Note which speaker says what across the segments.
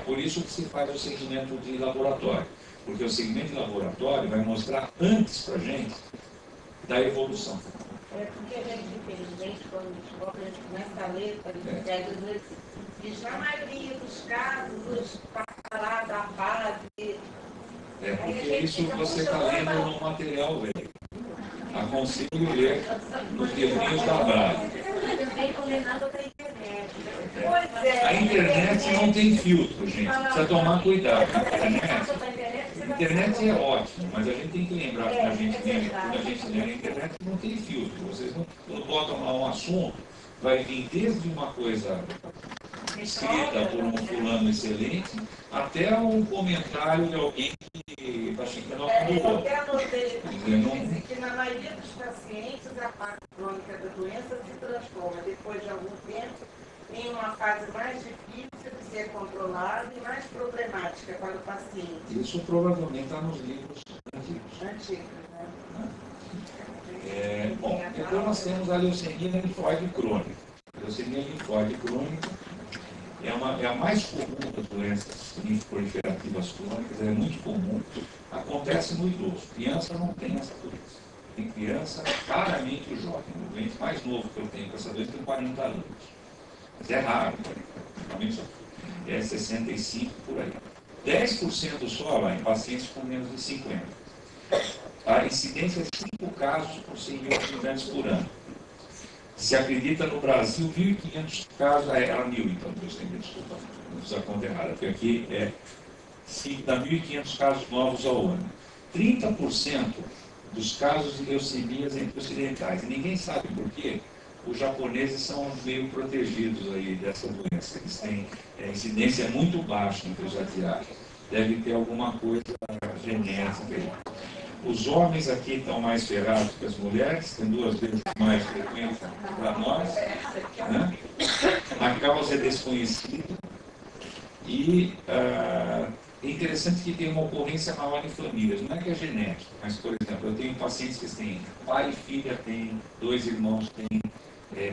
Speaker 1: por isso que se faz o segmento de laboratório. Porque o segmento de laboratório vai mostrar antes para a gente da evolução.
Speaker 2: Porque a gente, infelizmente, quando a gente começa a ler, diz na maioria dos casos, passará da base.
Speaker 1: Porque isso você está lendo no material velho. Aconselho ler nos livrinhos da Brava. A internet não tem filtro, gente. Precisa tomar cuidado. A internet é ótimo, mas a gente tem que lembrar que quando a gente lê na internet não tem filtro. Vocês não botam lá um assunto, vai vir desde uma coisa escrita por um fulano excelente, até um comentário de alguém que está xingando a do outro.
Speaker 2: Eu anotei que na maioria dos pacientes a parte crônica da doença se transforma, depois de algum tempo, em uma fase mais difícil de ser controlada e mais problemática para o paciente.
Speaker 1: Isso provavelmente está nos livros antigos. Bom, então nós temos a leucemia linfóide crônica. A leucemia linfóide crônica é a mais comum das doenças linfoproliferativas crônicas, é muito comum, acontece no idoso. Criança não tem essa doença. Tem criança, claramente o jovem. O doente mais novo que eu tenho com essa doença tem 40 anos. Mas é raro, realmente é 65 por aí. 10% só lá em pacientes com menos de 50. A incidência é 5 casos por 100 mil habitantes por ano. Se acredita no Brasil 1.500 casos, era 1.000 então, desculpa, não precisa conta errada, porque aqui dá 1.500 casos novos ao ano. 30% dos casos de leucemias entre ocidentais. E ninguém sabe por quê. Os japoneses são meio protegidos aí dessa doença. Eles têm incidência muito baixa entre os asiáticos. Deve ter alguma coisa genética aí. Os homens aqui estão mais ferrados que as mulheres, tem 2 vezes mais frequência para nós. Né? A causa é desconhecida. E é interessante que tem uma ocorrência maior em famílias. Não é que é genético, mas, por exemplo, eu tenho pacientes que têm pai e filha, têm 2 irmãos, têm.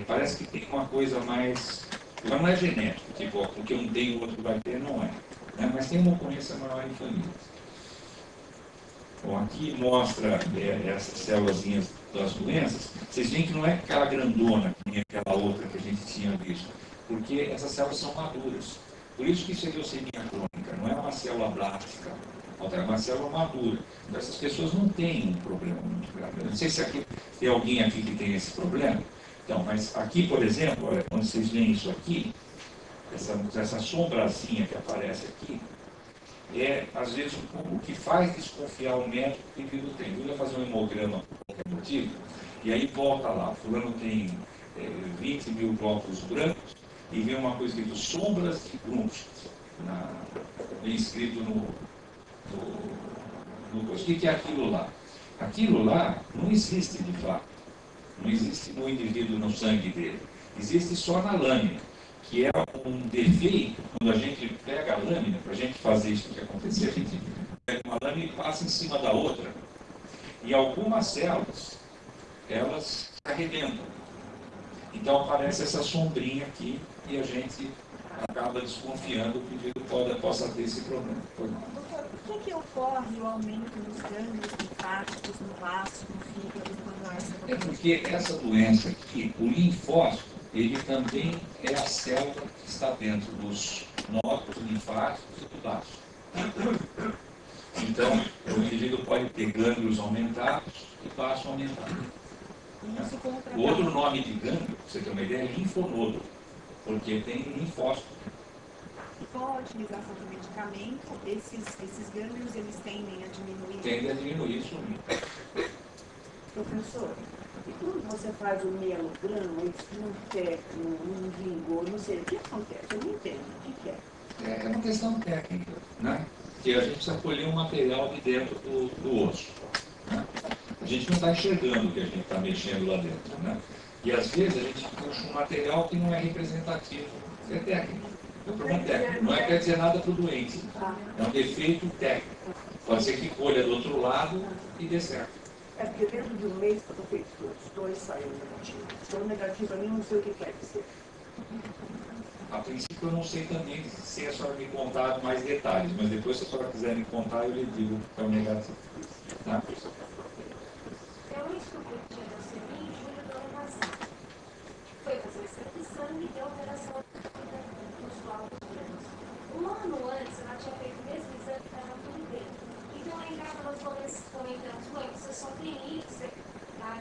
Speaker 1: Parece que tem uma coisa mais. Não é genético, tipo, porque um tem e o outro vai ter, não é. Né? Mas tem uma ocorrência maior em famílias. Bom, aqui mostra essas células das doenças. Vocês veem que não é aquela grandona, que nem aquela outra que a gente tinha visto, porque essas células são maduras. Por isso que isso é leucemia crônica, não é uma célula blástica, é uma célula madura. Então, essas pessoas não têm um problema muito grave. Eu não sei se aqui, tem alguém aqui que tem esse problema. Então, mas aqui, por exemplo, olha, quando vocês veem isso aqui, essa sombrazinha que aparece aqui, às vezes, o que faz desconfiar o médico que o indivíduo tem. Ele vai fazer um hemograma por qualquer motivo, e aí volta lá, fulano tem 20 mil glóbulos brancos, e vê uma coisa escrito sombras de Grunst, bem escrito no o que é aquilo lá? Aquilo lá não existe de fato. Não existe no indivíduo, no sangue dele. Existe só na lâmina, que é um defeito. Quando a gente pega a lâmina, para a gente fazer isso que acontecer, a gente pega uma lâmina e passa em cima da outra. E algumas células, elas se arrebentam. Então aparece essa sombrinha aqui e a gente acaba desconfiando que o indivíduo possa ter esse problema.
Speaker 3: Por que ocorre o aumento dos gânglios linfáticos no vaso, no fígado, quando essa doença?
Speaker 1: É porque essa doença aqui, o linfócito, ele também é a célula que está dentro dos nódulos linfáticos e do vaso. Então, o indivíduo pode ter gânglios aumentados e vaso aumentado. O outro nome de gânglio, para você ter uma ideia, é linfonodo, porque tem linfócito.
Speaker 3: Com a utilização do medicamento, esses gânglios, eles tendem a diminuir?
Speaker 1: Tendem a diminuir, isso.
Speaker 4: Professor, e quando você faz o mielograma, eles não tecam, não vingou, não sei, o que acontece? Eu não entendo. O que é?
Speaker 1: É uma questão técnica, né? Que a gente precisa colher um material de dentro do osso. Né? A gente não está enxergando o que a gente está mexendo lá dentro. Né? E às vezes a gente puxa um material que não é representativo. Isso é técnico. É um problema técnico. Não quer dizer nada para o doente. É um defeito técnico. Pode ser que colha do outro lado e dê certo.
Speaker 4: É porque dentro de um mês foram feitos todos, 2 saíram negativos. Foram negativos, eu nem não sei o que quer dizer.
Speaker 1: A princípio eu não sei também se a senhora me contar mais detalhes, mas depois se a senhora quiser me contar, eu lhe digo que é o negativo. Tá?
Speaker 5: Eu descobri que tinha leucemia em julho do ano passado. Foi fazer o exame de sangue e deu alteração nos vasos brancos. Um ano antes, ela tinha feito o mesmo exame e estava tudo bem. Então, lá em casa, nós comentamos, mãe, você só tem isso, você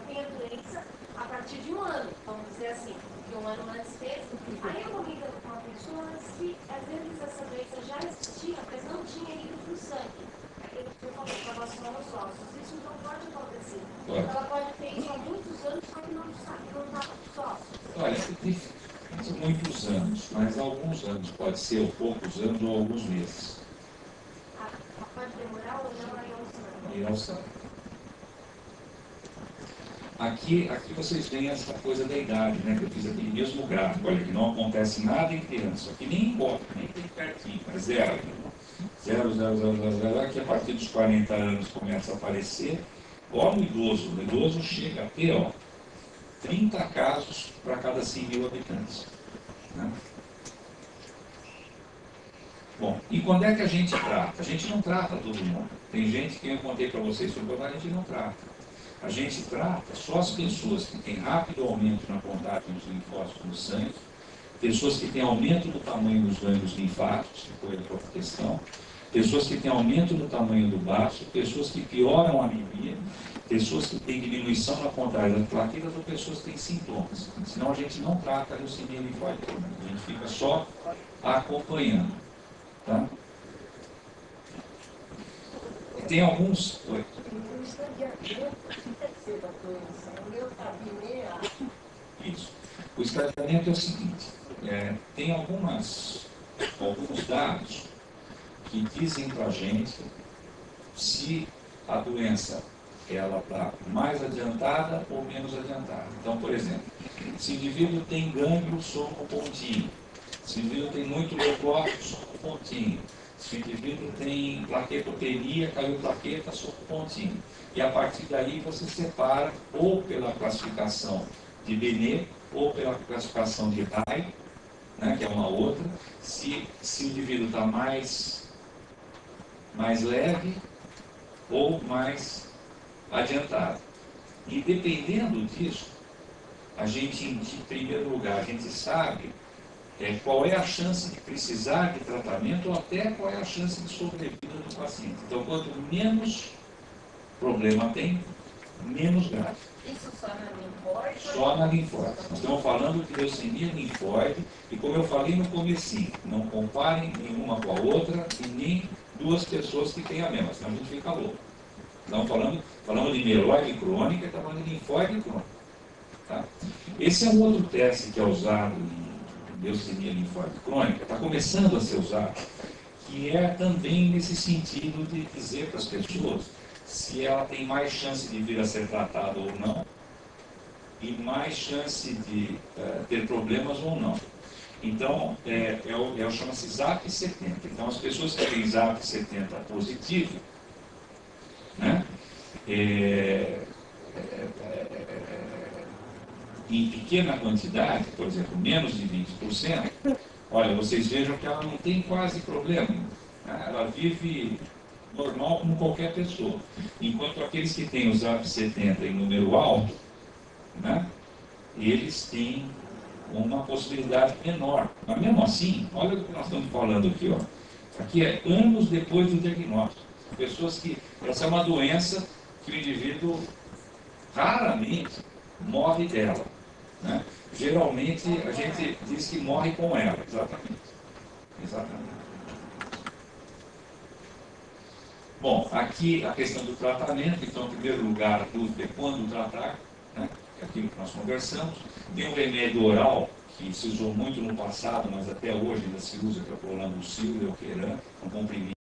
Speaker 5: tem a doença a partir de um ano, vamos dizer assim, que um ano antes fez. Aí eu comentando com uma pessoa que, às vezes, essa doença já existia, mas não tinha ido para o sangue. Eu falei para nós somos ossos. Isso não pode acontecer. Ela pode ter isso há muitos anos, só que não sabe, não está nos ossos.
Speaker 1: Olha, são muitos anos, mas alguns anos, pode ser ou poucos anos ou alguns meses.
Speaker 5: Pode demorar ou não aí ao sangue?
Speaker 1: E ao sangue. Aqui vocês veem essa coisa da idade, né? Que eu fiz aqui mesmo gráfico. Olha, que não acontece nada em criança. Aqui nem embora, nem tem pertinho, mas zero. 0, 0, 0, 0, 0, que a partir dos 40 anos começa a aparecer. Olha o idoso. O idoso chega a ter, 30 casos para cada 100 mil habitantes. Né? Bom, e quando é que a gente trata? A gente não trata todo mundo. Tem gente que eu contei para vocês sobre a gente não trata. A gente trata só as pessoas que têm rápido aumento na contagem dos linfócitos no sangue, pessoas que têm aumento do tamanho dos gânglios linfáticos, que foi a outra questão, pessoas que têm aumento do tamanho do baço, pessoas que pioram a anemia, pessoas que têm diminuição na contagem das plaquetas ou pessoas que têm sintomas. Senão a gente não trata a leucemia linfóide, a gente fica só acompanhando. Tá? E tem alguns... Oi. Isso. O estadiamento é o seguinte, tem alguns dados que dizem para a gente se a doença ela está mais adiantada ou menos adiantada. Então, por exemplo, se o indivíduo tem gânglio sobre o pontinho, se o indivíduo tem muito leucócito sobre o pontinho, se o indivíduo tem plaquetopenia, caiu plaqueta sobre o pontinho. E a partir daí você separa ou pela classificação de Benet ou pela classificação de Rai, né, que é uma outra, se o indivíduo está mais leve ou mais adiantado. E dependendo disso, a gente, em primeiro lugar, a gente sabe qual é a chance de precisar de tratamento ou até qual é a chance de sobrevida do paciente. Então, quanto menos problema tem, menos grave.
Speaker 2: Isso só na linfóide?
Speaker 1: Só na linfóide. Nós estamos falando de leucemia linfóide e, como eu falei no comecinho, não comparem nenhuma com a outra e nem duas pessoas que têm a mesma, senão a gente fica louco. Estamos falando de mieloide crônica e estamos falando de linfóide crônica. Tá? Esse é um outro teste que é usado em leucemia linfóide crônica, está começando a ser usado, que é também nesse sentido de dizer para as pessoas se ela tem mais chance de vir a ser tratada ou não, e mais chance de ter problemas ou não. Então, chama-se ZAP70. Então, as pessoas que têm ZAP70 positivo, né, em pequena quantidade, por exemplo, menos de 20%, olha, vocês vejam que ela não tem quase problema. Né? Ela vive normal como qualquer pessoa. Enquanto aqueles que têm o ZAP70 em número alto, né, eles têm uma possibilidade menor. Mas mesmo assim, olha o que nós estamos falando aqui. Aqui é anos depois do diagnóstico. Pessoas que... Essa é uma doença que o indivíduo raramente morre dela. Né? Geralmente a gente diz que morre com ela. Exatamente. Bom, aqui a questão do tratamento. Então, em primeiro lugar, a dúvida é quando tratar, né? É aquilo que nós conversamos. Tem um remédio oral que se usou muito no passado, mas até hoje ainda se usa, que é o Prolanducil, Leukeran, um comprimido.